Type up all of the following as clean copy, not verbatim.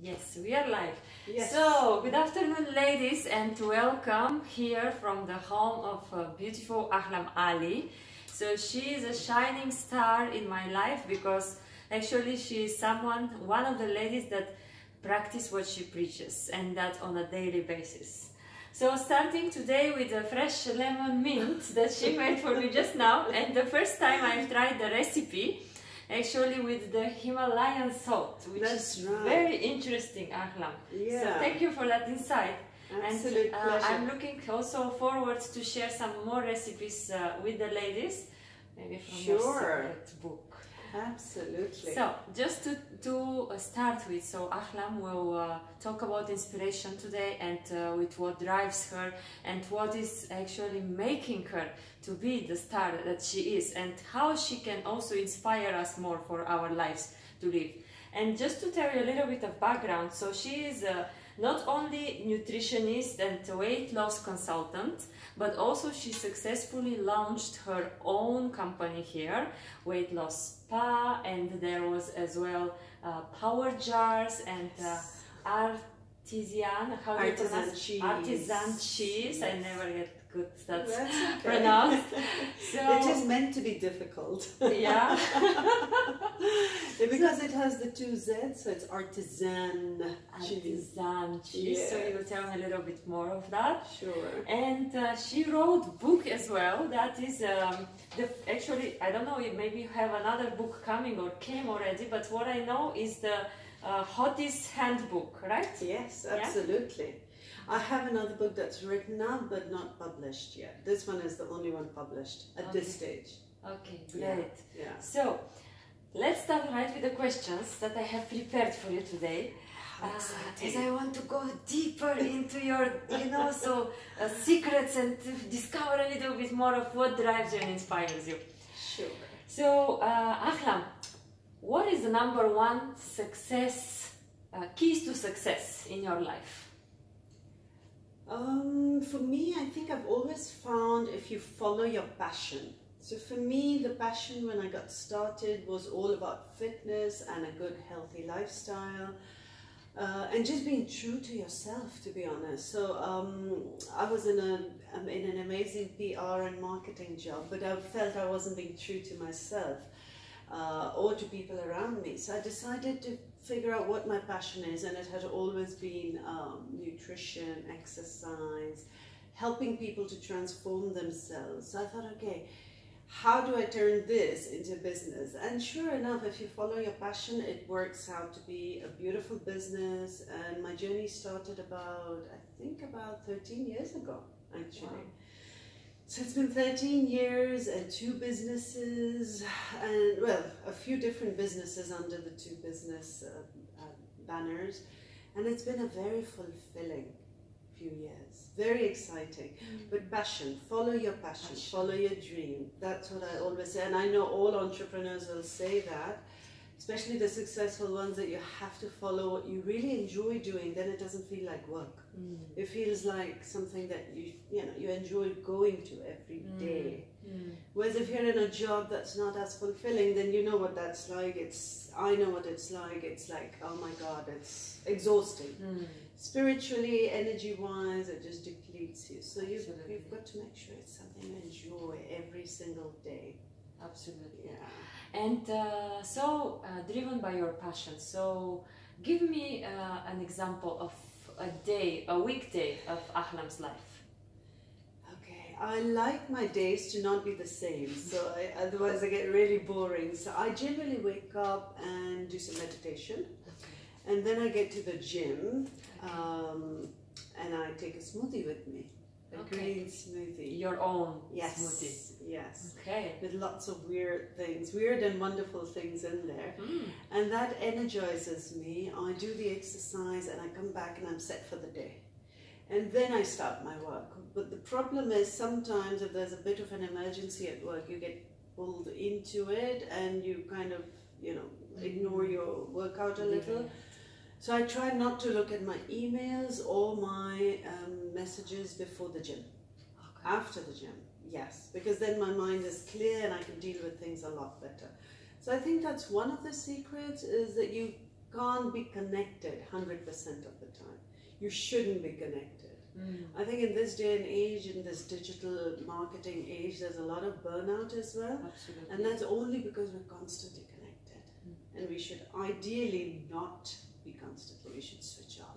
Yes, we are live. Yes. So, good afternoon, ladies, and welcome here from the home of beautiful Ahlam Ali. So, she is a shining star in my life because actually she is one of the ladies that practice what she preaches, and that on a daily basis. So, starting today with a fresh lemon mint that she made for me just now, and the first time I've tried the recipe. Actually, with the Himalayan salt, which is very interesting, Ahlam. Yeah. So thank you for that insight. Absolute pleasure. I'm looking also forward to share some more recipes with the ladies, maybe from your separate book. Absolutely. So, just to start with, so Ahlam will talk about inspiration today and with what drives her and what is actually making her to be the star that she is and how she can also inspire us more for our lives to live. And just to tell you a little bit of background, so she is not only nutritionist and weight loss consultant, but also she successfully launched her own company here, Weight Loss Spa, and there was as well power jars and artisan cheese. Artisan cheese. Yes. I never get good that's okay. Pronounced. So it is meant to be difficult. Yeah. Because it has the two Z's, so it's artisan cheese. Artisan cheese. Yes. So you will tell me a little bit more of that. Sure. And she wrote book as well. That is actually, I don't know, maybe you have another book coming or came already, but what I know is the Hottest Handbook, right? Yes, absolutely. Yeah? I have another book that's written now but not published yet. This one is the only one published at this stage. Okay, great. Yeah. So, let's start right with the questions that I have prepared for you today. As I want to go deeper into your, secrets and to discover a little bit more of what drives you and inspires you. Sure. So, Ahlam, what is the number one keys to success in your life? For me, I think I've always found if you follow your passion. So for me, the passion when I got started was all about fitness and a good healthy lifestyle. And just being true to yourself, to be honest. So I was in an amazing PR and marketing job, but I felt I wasn't being true to myself or to people around me. So I decided to figure out what my passion is, and it had always been nutrition, exercise, helping people to transform themselves. So I thought, okay, how do I turn this into business? And sure enough, if you follow your passion, it works out to be a beautiful business. And my journey started about 13 years ago, actually. Wow. So it's been 13 years and 2 businesses, and well, a few different businesses under the 2 business banners. And it's been a very fulfilling few years, very exciting. But passion, follow your passion, follow your dream. That's what I always say, and I know all entrepreneurs will say that, especially the successful ones, that you have to follow what you really enjoy doing. Then it doesn't feel like work. It feels like something that you enjoy going to every day. Whereas if you're in a job that's not as fulfilling, then you know what that's like. I know what it's like. It's like, oh my God, it's exhausting. Spiritually, energy-wise, it just depletes you. So you've got to make sure it's something you enjoy every single day. Absolutely. Yeah. And driven by your passion. So give me an example of a weekday of Ahlam's life. Okay, I like my days to not be the same, so otherwise I get really boring. So I generally wake up and do some meditation, and then I get to the gym, and I take a smoothie with me. A green smoothie. Your own smoothie. Yes. Okay. With lots of weird and wonderful things in there. And that energizes me. I do the exercise and I come back and I'm set for the day. And then I start my work. But the problem is sometimes if there's a bit of an emergency at work, you get pulled into it and you kind of, ignore your workout a little. So I try not to look at my emails or my messages before the gym. After the gym, yes, because then my mind is clear and I can deal with things a lot better. So I think that's one of the secrets, is that you can't be connected 100% of the time. You shouldn't be connected. I think in this day and age, in this digital marketing age, there's a lot of burnout as well. Absolutely. And that's only because we're constantly connected. And we should ideally not be constantly, we should switch off.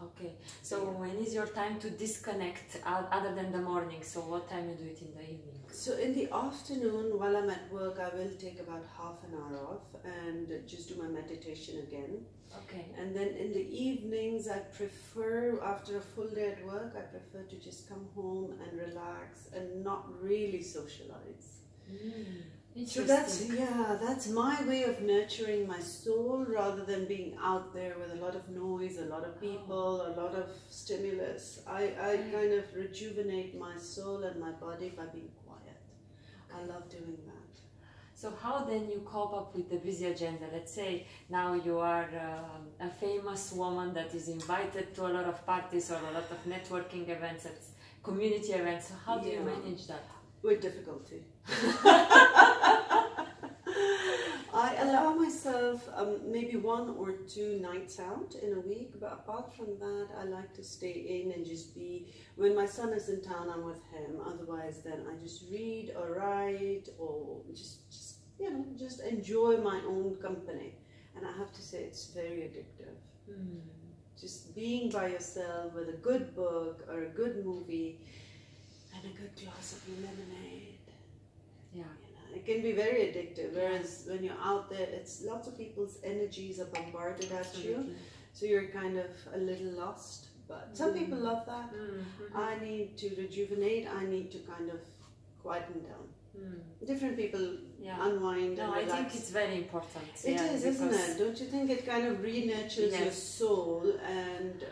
Okay, so when is your time to disconnect other than the morning? So what time you do it in the evening? So in the afternoon, while I'm at work, I will take about half an hour off and just do my meditation again. Okay. And then in the evenings, I prefer, after a full day at work, I prefer to just come home and relax and not really socialize. So that's my way of nurturing my soul rather than being out there with a lot of noise, a lot of people, a lot of stimulus. I kind of rejuvenate my soul and my body by being quiet. I love doing that. So how then you cope up with the busy agenda? Let's say now you are a famous woman that is invited to a lot of parties or a lot of networking events, community events. So how do you manage that? With difficulty. I allow myself maybe 1 or 2 nights out in a week, but apart from that, I like to stay in and just be. When my son is in town, I'm with him. Otherwise, then I just read or write or just enjoy my own company. And I have to say, it's very addictive. Just being by yourself with a good book or a good movie and a good glass of lemonade. Yeah. It can be very addictive, whereas when you're out there, it's lots of people's energies are bombarded at you, so you're kind of a little lost. But some people love that. I need to rejuvenate, I need to kind of quieten down. Different people unwind and relax. I think it's very important. It is, isn't it? Don't you think it kind of re-nurtures your soul and,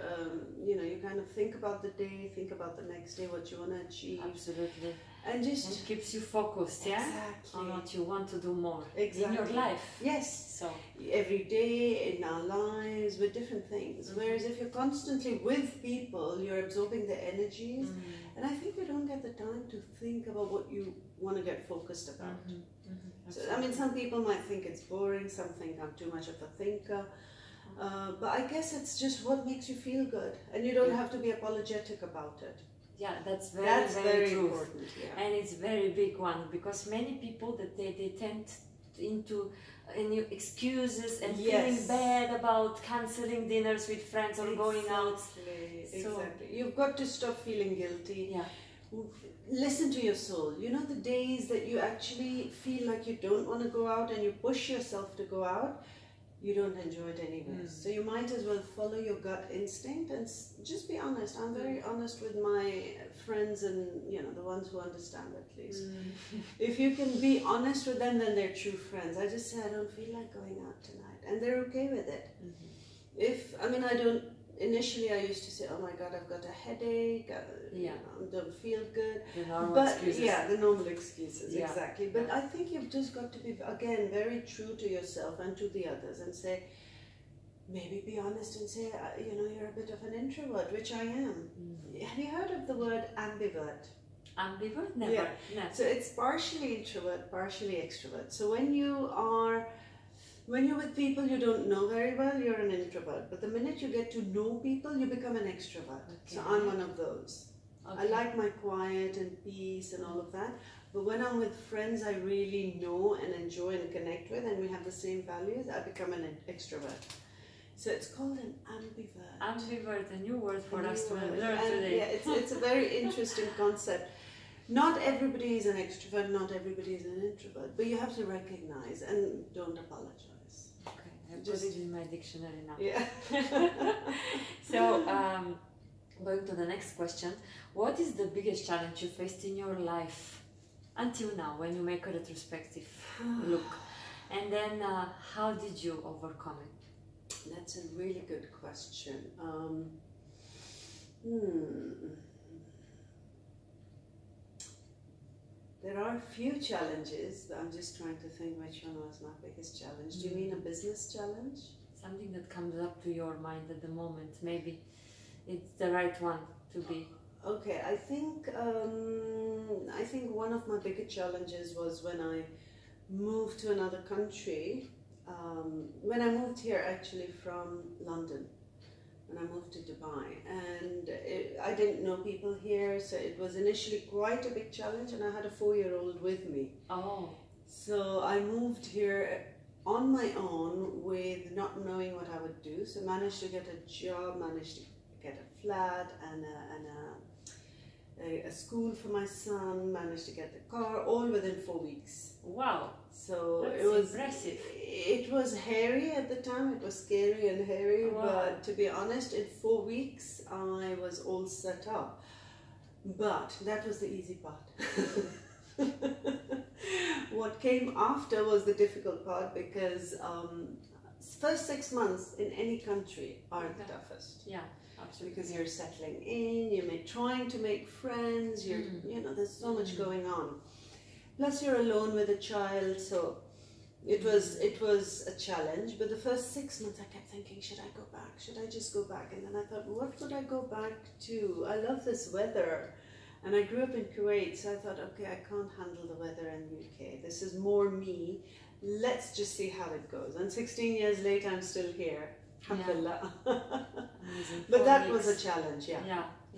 you kind of think about the day, think about the next day, what you want to achieve. Absolutely. And just it keeps you focused, on what you want to do more in your life. Yes. So every day in our lives with different things. Whereas if you're constantly with people, you're absorbing the energies, and I think you don't get the time to think about what you want to get focused about. So, I mean, some people might think it's boring, some think I'm too much of a thinker. But I guess it's just what makes you feel good, and you don't have to be apologetic about it. Yeah, that's very true. Important. Yeah. And it's very big one, because many people that they tend into excuses and feeling bad about cancelling dinners with friends or going out. Exactly. You've got to stop feeling guilty. Yeah. Listen to your soul. You know, the days that you actually feel like you don't want to go out and you push yourself to go out, you don't enjoy it anyway. So you might as well follow your gut instinct and just be honest. I'm very honest with my friends and, the ones who understand at least. If you can be honest with them, then they're true friends. I just say, I don't feel like going out tonight. And they're okay with it. Initially I used to say, oh my God, I've got a headache, I don't feel good. The normal excuses. Yeah, the normal excuses, exactly. But I think you've just got to be, again, very true to yourself and to the others and say, maybe be honest and say, you're a bit of an introvert, which I am. Have you heard of the word ambivert? Ambivert? Never. Yeah. No. So it's partially introvert, partially extrovert. So when you're with people you don't know very well, you're an introvert. But the minute you get to know people, you become an extrovert. Okay. So I'm one of those. Okay. I like my quiet and peace and all of that. But when I'm with friends I really know and enjoy and connect with, and we have the same values, I become an extrovert. So it's called an ambivert. Ambivert, a new word for us to learn today. Yeah, it's a very interesting concept. Not everybody is an extrovert, not everybody is an introvert, but you have to recognize and don't apologize. Okay, I'll put it in my dictionary now. Yeah. So, going to the next question, what is the biggest challenge you faced in your life until now, when you make a retrospective look? And then, how did you overcome it? That's a really good question. There are a few challenges, but I'm just trying to think which one was my biggest challenge. Do you mean a business challenge? Something that comes up to your mind at the moment. Maybe it's the right one to be. Okay, I think one of my biggest challenges was when I moved to another country when I moved here actually from London, and I moved to Dubai, and I didn't know people here, so it was initially quite a big challenge, and I had a 4-year-old with me. Oh. So I moved here on my own with not knowing what I would do, so managed to get a job, managed to get a flat and a school for my son, managed to get the car, all within 4 weeks. Wow. So That's it was impressive. It was hairy at the time. It was scary and hairy. Wow. But to be honest, in 4 weeks I was all set up. But that was the easy part. What came after was the difficult part, because first 6 months in any country are the toughest. Yeah. Absolutely. Because you're settling in, you're trying to make friends, you know, there's so much going on. Plus you're alone with a child, so it was a challenge. But the first 6 months I kept thinking, should I go back? Should I just go back? And then I thought, what would I go back to? I love this weather. And I grew up in Kuwait, so I thought, okay, I can't handle the weather in the UK. This is more me. Let's just see how it goes. And 16 years later, I'm still here. Alhamdulillah. Amazing. But 4 that weeks. was a challenge, yeah. Yeah. I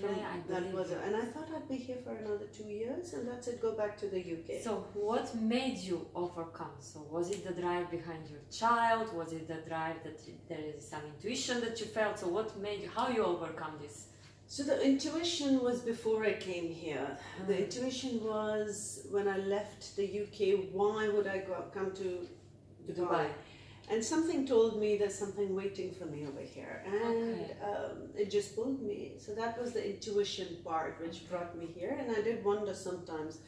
that believe was you. and I thought I'd be here for another 2 years, and that's it, go back to the UK. So what made you overcome? So was it the drive behind your child? Was it the drive that there is some intuition that you felt? So what made you, how you overcome this? So the intuition was before I came here. The intuition was when I left the UK, why would I come to Dubai? And something told me there's something waiting for me over here, and it just pulled me. So that was the intuition part which brought me here. And I did wonder sometimes,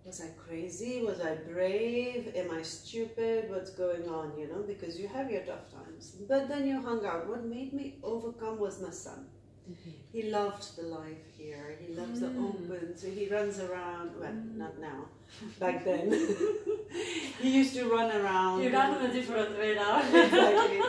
was I crazy? Was I brave? Am I stupid? What's going on, you know? Because you have your tough times. But then you hung out. What made me overcome was my son. He loved the life here. He loves the open, so he runs around. Well, not now. Back then, he used to run around. You run in a different way now. Exactly.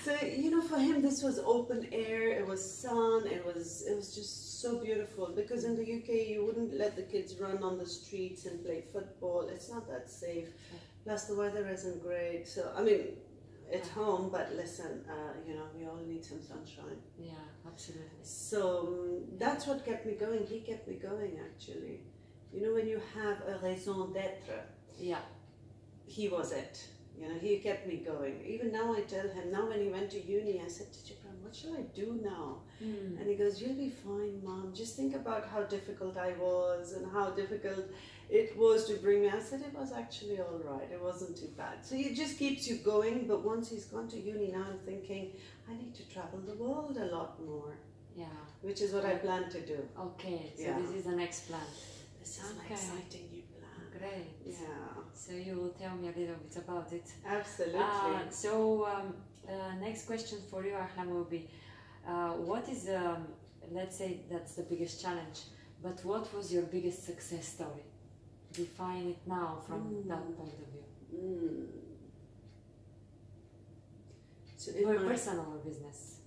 So you know, for him, this was open air. It was sun. It was just so beautiful. Because in the UK, you wouldn't let the kids run on the streets and play football. It's not that safe. Plus, the weather isn't great. So I mean, it's home, but listen, you know, we all need some sunshine. Yeah, absolutely. So that's what kept me going. He kept me going, actually. You know, when you have a raison d'être, yeah, he was it. You know, he kept me going. Even now I tell him, now when he went to uni, I said to Japan, what should I do now? And he goes, you'll be fine, Mom. Just think about how difficult I was and how difficult it was to bring me. I said, it was actually all right. It wasn't too bad. So it just keeps you going. But once he's gone to uni, now I'm thinking, I need to travel the world a lot more. Yeah. Which is what I plan to do. Okay, so this is the next plan. This is my exciting new plan. Great. Yeah. So you will tell me a little bit about it. Absolutely. Next question for you, Ahlam, will be, what is, let's say that's the biggest challenge, but what was your biggest success story? Define it now from that point of view. So for personal or business?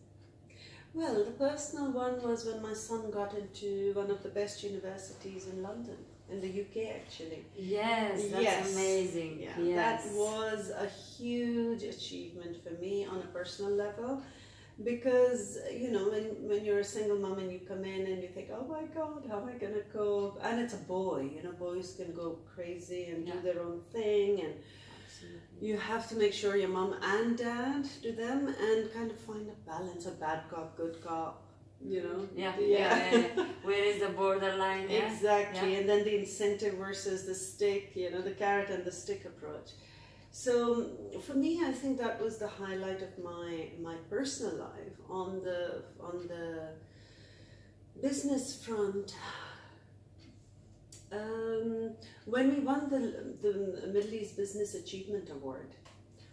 Well, the personal one was when my son got into one of the best universities in London, in the UK actually. Yes, that's amazing. Yeah, yes. That was a huge achievement for me on a personal level, because you know, when you're a single mom and you come in and you think, oh my God, how am I going to cope? And it's a boy, you know, boys can go crazy and do their own thing, and you have to make sure your mom and dad do them and kind of find a balance, a bad cop, good cop, you know? Yeah. Where is the borderline? Yeah? Exactly. And then the incentive versus the stick, you know, the carrot and the stick approach. So for me, I think that was the highlight of my personal life. On the business front, when we won the Middle East Business Achievement Award,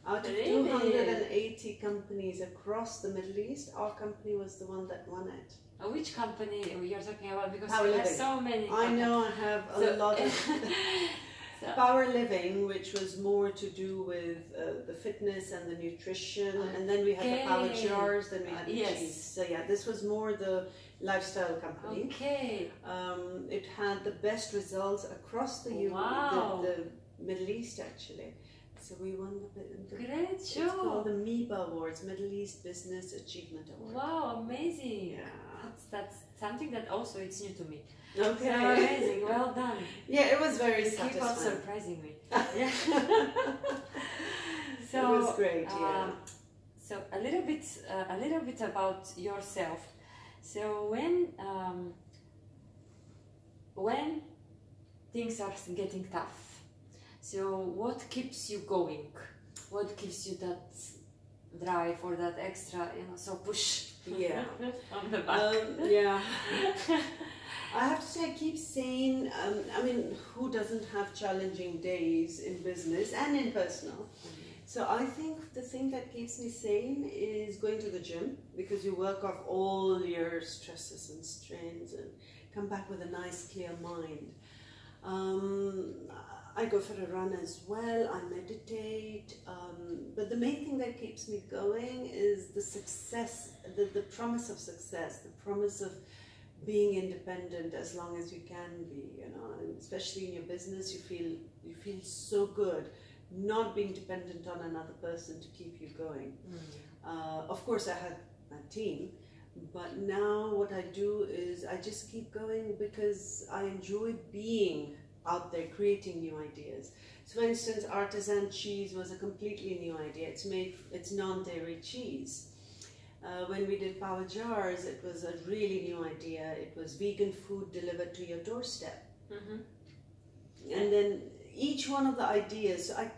out of 280 companies across the Middle East, our company was the one that won it. Which company you're talking about? Because Power you have Living. so many. I know, I have a lot of Power Living, which was more to do with the fitness and the nutrition, and then we had the Power Jars, then we had the cheese. So yeah, this was more the lifestyle company. Okay. It had the best results across the Wow. the Middle East actually. So we won Great it's called job. the MEBA Awards, Middle East Business Achievement Award. Wow, amazing. Yeah. That's something that also it's new to me. Okay. So amazing, well done. Yeah, it was very You keep on satisfying. surprising me. Yeah. So it was great, yeah. So a little bit about yourself. So when things are getting tough, so what keeps you going? What gives you that drive or that extra, so push? Yeah. On the back. Yeah. I have to say, I keep saying, I mean, who doesn't have challenging days in business and in personal? So I think the thing that keeps me sane is going to the gym, because you work off all your stresses and strains and come back with a nice clear mind. I go for a run as well, I meditate, but the main thing that keeps me going is the success, the promise of success, the promise of being independent as long as you can be, and especially in your business, you feel so good not being dependent on another person to keep you going. Of course, I had a team, but now what I do is I just keep going because I enjoy being out there creating new ideas. So for instance, artisan cheese was a completely new idea. It's non-dairy cheese. When we did power jars, it was a really new idea. It was vegan food delivered to your doorstep. And then each one of the ideas, I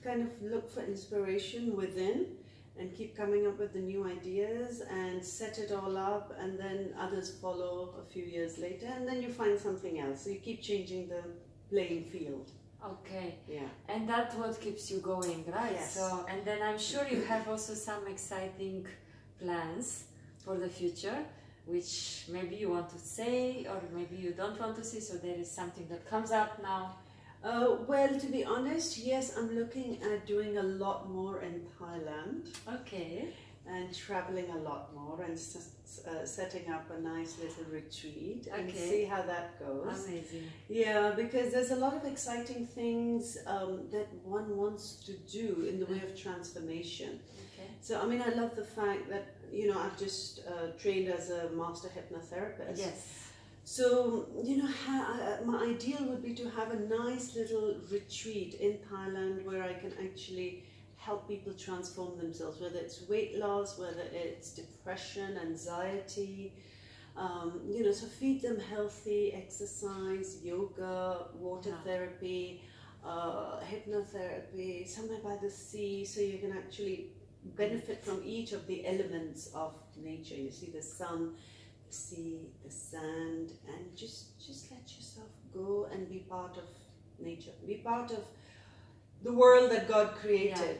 kind of look for inspiration within and keep coming up with the new ideas and set it all up, and then others follow a few years later, and then you find something else. So you keep changing the playing field. Okay. Yeah. And that's what keeps you going, right? Yes. So, and then I'm sure you have also some exciting plans for the future, which maybe you want to say or maybe you don't want to say, so there is something that comes up now. Well, to be honest, yes, I'm looking at doing a lot more in Thailand. Okay. And traveling a lot more and setting up a nice little retreat and Okay. see how that goes. Amazing. Yeah, because there's a lot of exciting things that one wants to do in the way of transformation. Okay. So, I mean, I love the fact that, I've just trained as a master hypnotherapist. Yes. So, my ideal would be to have a nice little retreat in Thailand where I can actually help people transform themselves, whether it's weight loss, whether it's depression, anxiety, so feed them healthy, exercise, yoga, water therapy, hypnotherapy, somewhere by the sea, so you can actually benefit from each of the elements of nature. You see the sun, the sea, the sand, and just let yourself go and be part of nature, be part of the world that God created,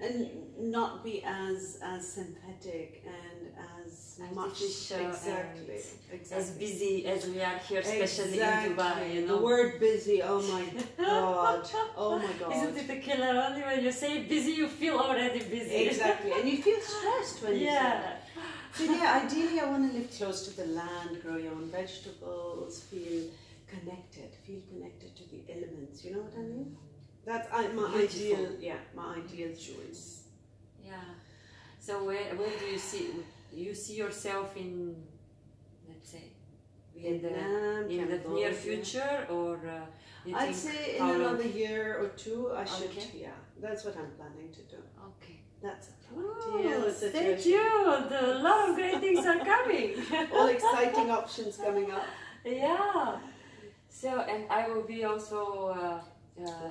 and not be as synthetic and as much exactly as busy as we are here, especially in Dubai. The word busy, oh my god, oh my god. Isn't it a killer? Only when you say busy, you feel already busy. Exactly, and you feel stressed when you say that. So yeah, ideally I want to live close to the land, grow your own vegetables, feel connected to the elements, you know what I mean? That's my ideal, my ideal choice. Yeah. So where do you see yourself in, let's say, Vietnam, in the near future, or I'd say in another year or two I should, that's what I'm planning to do. Okay. That's ideal. Stay tuned. A lot of great things are coming. All exciting options coming up. Yeah. So, and I will be also.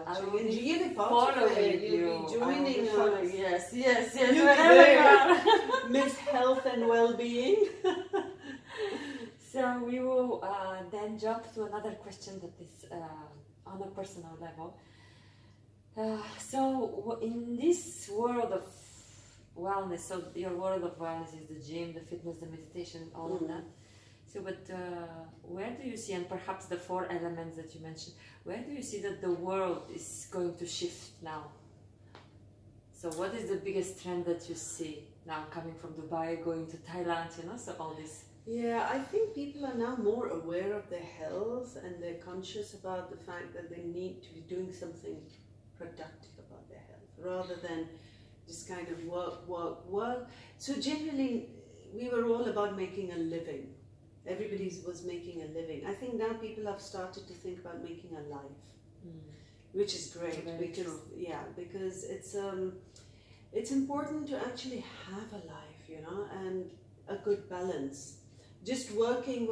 I will be following you. You'll be joining us. Yes. You'll be Wherever you are. Miss Health and Well-being. So we will then jump to another question that is on a personal level. So in this world of wellness, so your world of wellness is the gym, the fitness, the meditation, all of that. So, but where do you see, and perhaps the 4 elements that you mentioned, where do you see that the world is going to shift now? So what is the biggest trend that you see now coming from Dubai, going to Thailand, so all this? Yeah, I think people are now more aware of their health and they're conscious about the fact that they need to be doing something productive about their health, rather than just kind of work. So generally, we were all about making a living. Everybody was making a living. I think now people have started to think about making a life, which is great, because because it's important to actually have a life, you know, and a good balance. Just working,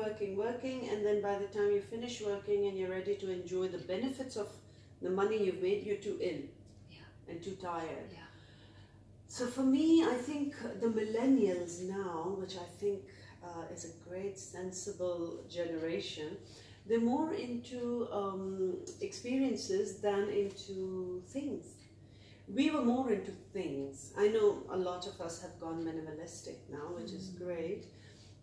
and then by the time you finish working and you're ready to enjoy the benefits of the money you've made, you're too ill and too tired. Yeah. So for me, I think the millennials now, which I think is a great, sensible generation, they're more into experiences than into things. We were more into things. I know a lot of us have gone minimalistic now, which is great,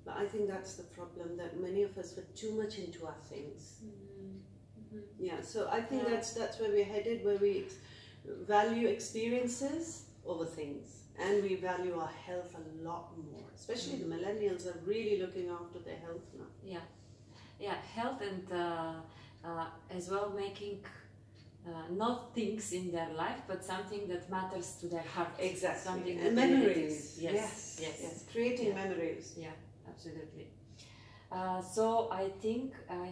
but I think that's the problem, that many of us were too much into our things. Yeah, so I think that's where we're headed, where we value experiences over things, and we value our health a lot more. Especially the millennials are really looking after their health now. Yeah, health, and as well making not things in their life, but something that matters to their heart. Exactly. Something and memories. Yes. Creating memories. Yeah, absolutely. So I think I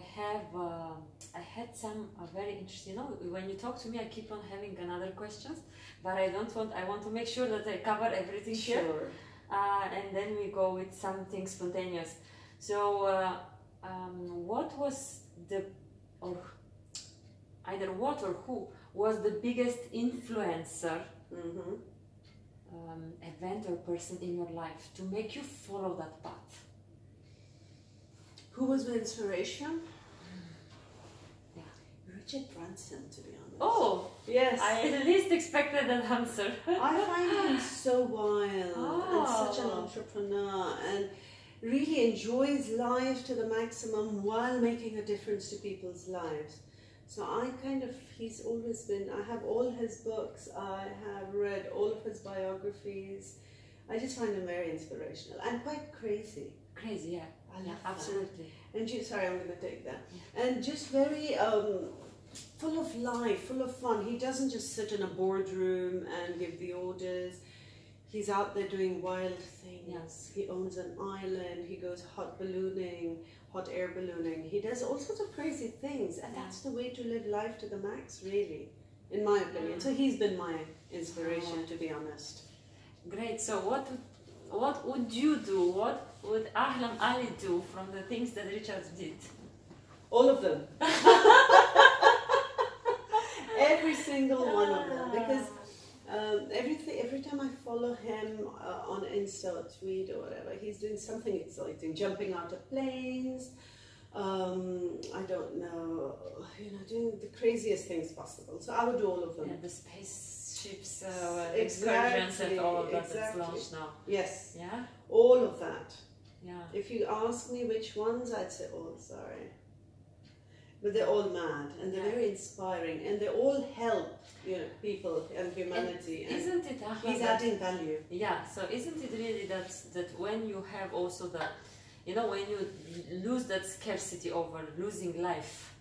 had some very interesting, you know, when you talk to me, I keep on having another questions, but I want to make sure that I cover everything here. And then we go with something spontaneous. So what was either what or who was the biggest influencer, event or person in your life to make you follow that path? Who was my inspiration? Richard Branson, to be honest. Oh, yes. I at least expected that answer. I find him so wild and such an entrepreneur, and really enjoys life to the maximum while making a difference to people's lives. So he's always been, I have all his books, I have read all of his biographies. I just find him very inspirational and quite crazy. Crazy, yeah. I love absolutely. That. And sorry, I'm going to take that. Yeah. And just very full of life, full of fun. He doesn't just sit in a boardroom and give the orders. He's out there doing wild things. Yes. He owns an island. He goes hot air ballooning. He does all sorts of crazy things, and that's the way to live life to the max, really, in my opinion. So he's been my inspiration, to be honest. Great. So what would you do? What would Ahlam Ali do from the things that Richard did? All of them. Every single one of them. Because every time I follow him on Insta or tweet or whatever, he's doing something exciting. Jumping out of planes. I don't know. Doing the craziest things possible. So I would do all of them. Yeah, the spaceships, excursions, and all of that that's launched now. Yes. Yeah. All of that. Yeah. If you ask me which ones, I'd say, oh, sorry. But they're all mad, and they're very inspiring, and they all help, people and humanity. And isn't it, Ahlam, he's adding value? Yeah. So isn't it really that when you have also the, when you lose that scarcity over losing life,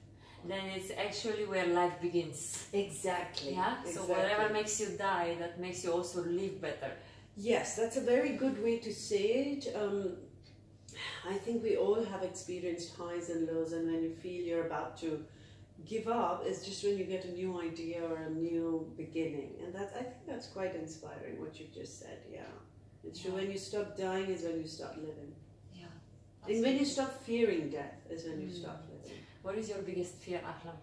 then it's actually where life begins. Exactly. Yeah. Exactly. So whatever makes you die, that makes you also live better. Yes, that's a very good way to say it. I think we all have experienced highs and lows, and when you feel you're about to give up, it's just when you get a new idea or a new beginning. And I think that's quite inspiring, what you've just said. Yeah, it's true. When you stop dying is when you start living. Yeah. And when you stop fearing death is when you start living. What is your biggest fear, Ahlam?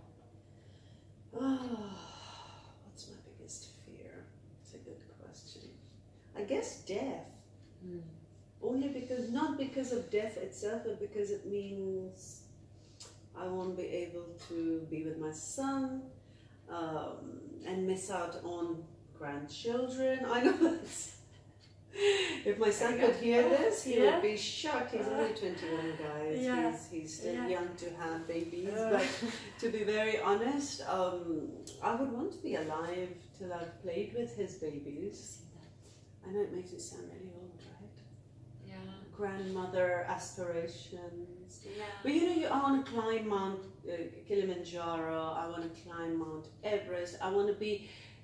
What's my biggest fear? It's a good question. I guess death. Only because, not because of death itself, but because it means I won't be able to be with my son and miss out on grandchildren. I know that's... If my son could hear this, he would be shocked. He's only 21, guys. Yeah. He's still young to have babies. But to be very honest, I would want to be alive till I've played with his babies. I know it makes me sound really old, right? Yeah. grandmother aspirations. Yeah. But I want to climb Mount Kilimanjaro, I want to climb Mount Everest, I want to be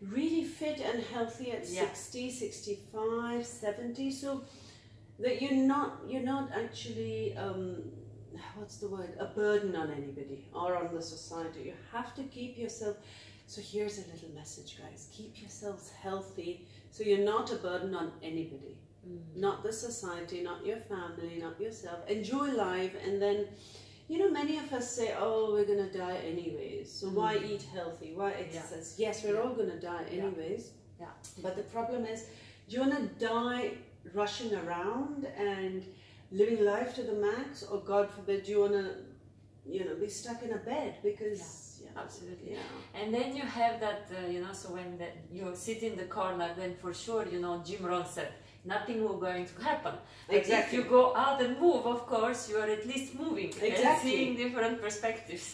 really fit and healthy at 60, 65, 70, so that you're not actually, what's the word, a burden on anybody or on the society. You have to keep yourself, so here's a little message, guys, keep yourselves healthy so you're not a burden on anybody. Not the society, not your family, not yourself. Enjoy life, and then, many of us say, oh, we're going to die anyways, so why eat healthy, why exercise? Yes, we're all going to die anyways. Yeah. But the problem is, do you want to die rushing around and living life to the max, or God forbid, do you want to, be stuck in a bed? Because absolutely. Yeah. And then you have that, so when you sit in the corner, then for sure, Jim Rohn said, nothing will going to happen. But exactly. if you go out and move, of course, you are at least moving and seeing different perspectives.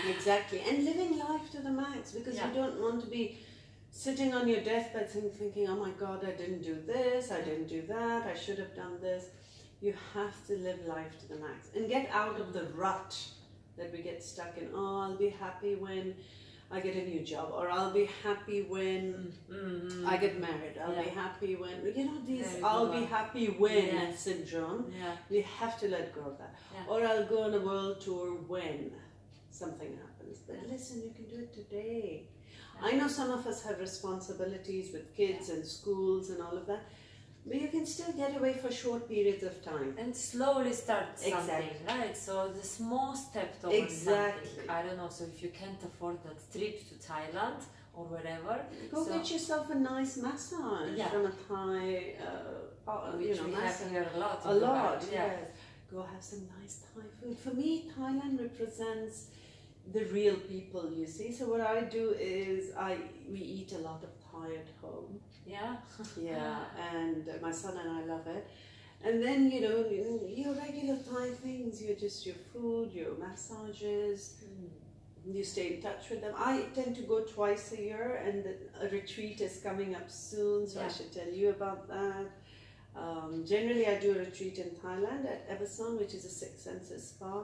Exactly. And living life to the max, because you don't want to be sitting on your deathbed thinking, oh my God, I didn't do this, I didn't do that, I should have done this. You have to live life to the max and get out of the rut that we get stuck in. Oh, I'll be happy when I get a new job, or I'll be happy when I get married, I'll be happy when, these I'll be happy when syndrome. We have to let go of that. Or I'll go on a world tour when something happens. But listen, you can do it today. I know some of us have responsibilities with kids and schools and all of that, but you can still get away for short periods of time. And slowly start something, right? So the small step towards something. I don't know, so if you can't afford that trip to Thailand or wherever, go get yourself a nice massage from a Thai, which we have here a lot. A lot, yes. Go have some nice Thai food. For me, Thailand represents the real people, you see. So what I do is we eat a lot of Thai at home. Yeah. And my son and I love it. And then, your regular Thai things, your food, your massages, you stay in touch with them. I tend to go twice a year, and a retreat is coming up soon, so I should tell you about that. Generally, I do a retreat in Thailand at Everson, which is a Six Senses spa.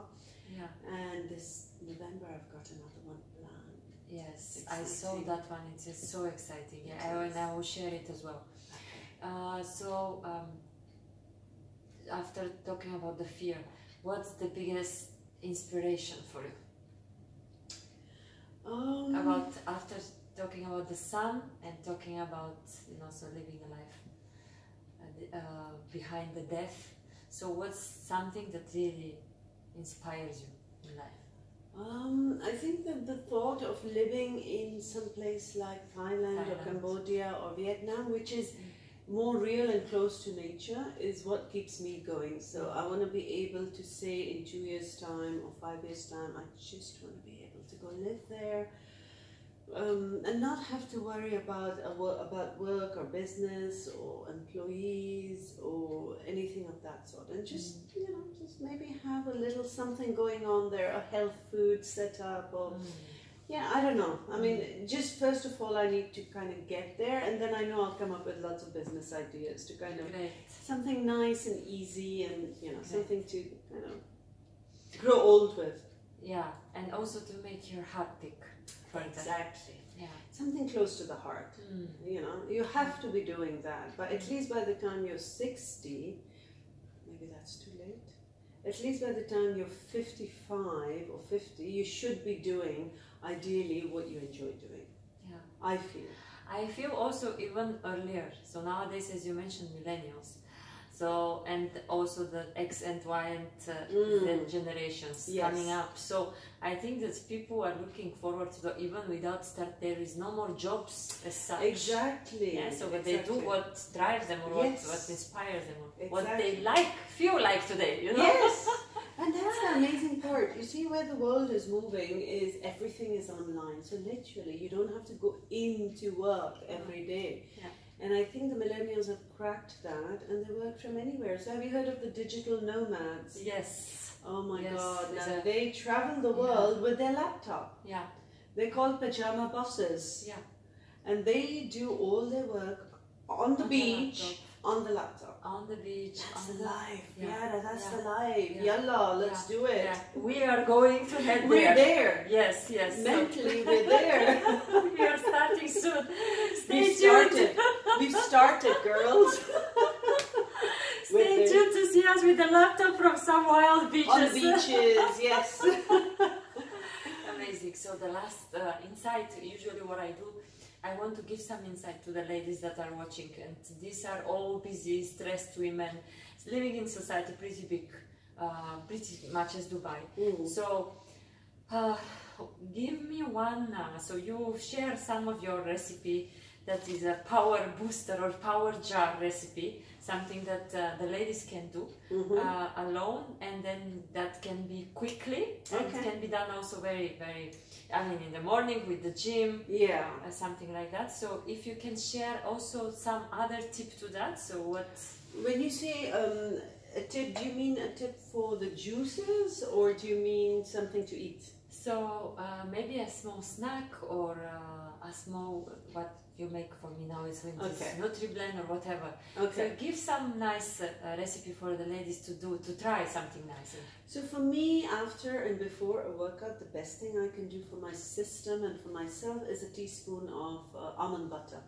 And this November, I've got another one planned. Yes, I saw that one. It's just so exciting. And I will share it as well. After talking about the fear, what's the biggest inspiration for you? After talking about the sun and talking about so living a life behind the death. So what's something that really inspires you in life? I think that the thought of living in some place like Thailand or Cambodia or Vietnam, which is more real and close to nature, is what keeps me going. So I want to be able to say in 2 years' time or 5 years' time, I just want to be able to go live there, and not have to worry about work or business or employees or anything of that sort, and just just maybe have a little something going on there, a health food set up, or I don't know. I mean, just first of all, I need to kind of get there, and then I know I'll come up with lots of business ideas to kind of something nice and easy, and something to kind of grow old with. Yeah, and also to make your heart tick. Exactly. Yeah. Something close to the heart. You have to be doing that. But at least by the time you're 60, maybe that's too late. At least by the time you're 55 or 50, you should be doing, ideally, what you enjoy doing. Yeah. I feel also even earlier. So nowadays, as you mentioned, millennials. So, and also the X and Y and Z generations coming up. So I think that people are looking forward to even without start, there is no more jobs as such. Exactly. Yeah, so they do what drives them or what inspires them, or what they feel like today, Yes, and that's the amazing part. You see, where the world is moving is everything is online. So literally, you don't have to go into work every day. Yeah. And I think the millennials have cracked that, and they work from anywhere. So have you heard of the digital nomads? Yes. Oh my God. Now they travel the world with their laptop. Yeah. They're called pajama bosses. Yeah. And they do all their work on the beach, On the laptop. On the beach. That's on the life. Yeah, That's yeah, the life. yeah, Yalla, let's do it. Yeah. We are going to head We're there. Yes, yes. Mentally, we're there. We are starting soon. Stay We've tuned. started. We've started, girls. Stay tuned to see us with the laptop from some wild beaches. On beaches, yes. Amazing. So the last insight, usually what I do, I want to give some insight to the ladies that are watching, and these are all busy, stressed women living in society pretty big, pretty much as Dubai. So give me one, so you share some of your recipe that is a power booster or power jar recipe, something that the ladies can do alone, and then that can be quickly, and can be done also very, very, I mean, in the morning with the gym, something like that. So if you can share also some other tip to that, so what? When you say a tip, do you mean a tip for the juices, or do you mean something to eat? So maybe a small snack, or a small, what you make for me now is with this Nutri-Blend or whatever. So give some nice recipe for the ladies to do, to try something nice. So for me, after and before a workout, the best thing I can do for my system and for myself is a teaspoon of almond butter.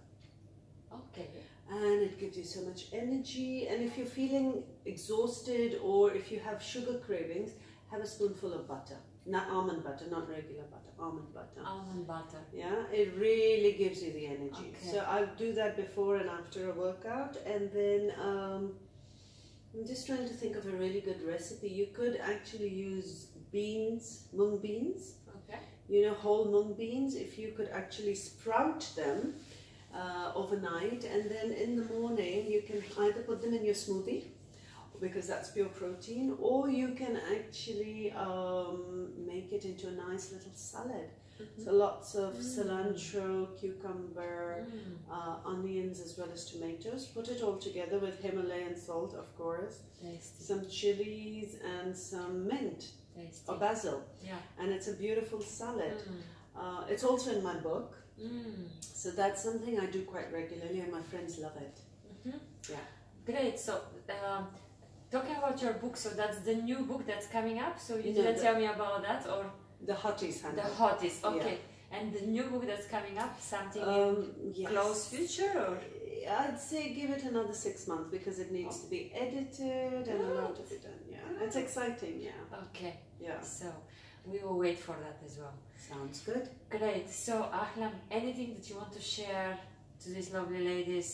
Okay. And it gives you so much energy, and if you're feeling exhausted or if you have sugar cravings, have a spoonful of butter. Not almond butter, not regular butter, almond butter. Almond butter. Yeah, it really gives you the energy. So I do that before and after a workout, and then I'm just trying to think of a really good recipe. You could actually use beans, mung beans. Okay. You know, whole mung beans. If you could actually sprout them overnight, and then in the morning you can either put them in your smoothie, because that's pure protein, or you can actually make it into a nice little salad. So lots of cilantro, cucumber, onions, as well as tomatoes. Put it all together with Himalayan salt, of course, some chilies and some mint or basil, and it's a beautiful salad. It's also in my book, so that's something I do quite regularly, and my friends love it. Great. So talking about your book, so that's the new book that's coming up, so you didn't tell me about that, or? The Hotties Handbook. The Hotties, okay. And the new book that's coming up, something in close future, or? I'd say give it another 6 months, because it needs to be edited and a lot to be done. It's exciting, Okay. So we will wait for that as well. Sounds good. Great. So Ahlam, anything that you want to share to these lovely ladies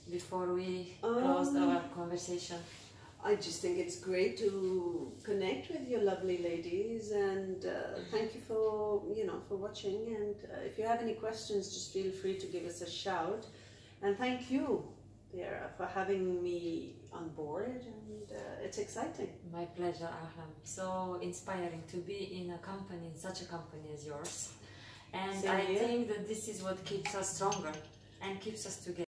before we close our conversation? I just think it's great to connect with your lovely ladies, and thank you for for watching. And if you have any questions, just feel free to give us a shout. And thank you, Dara, for having me on board. And it's exciting. My pleasure, Ahlam. So inspiring to be in a company, in such a company as yours. And I think that this is what keeps us stronger and keeps us together.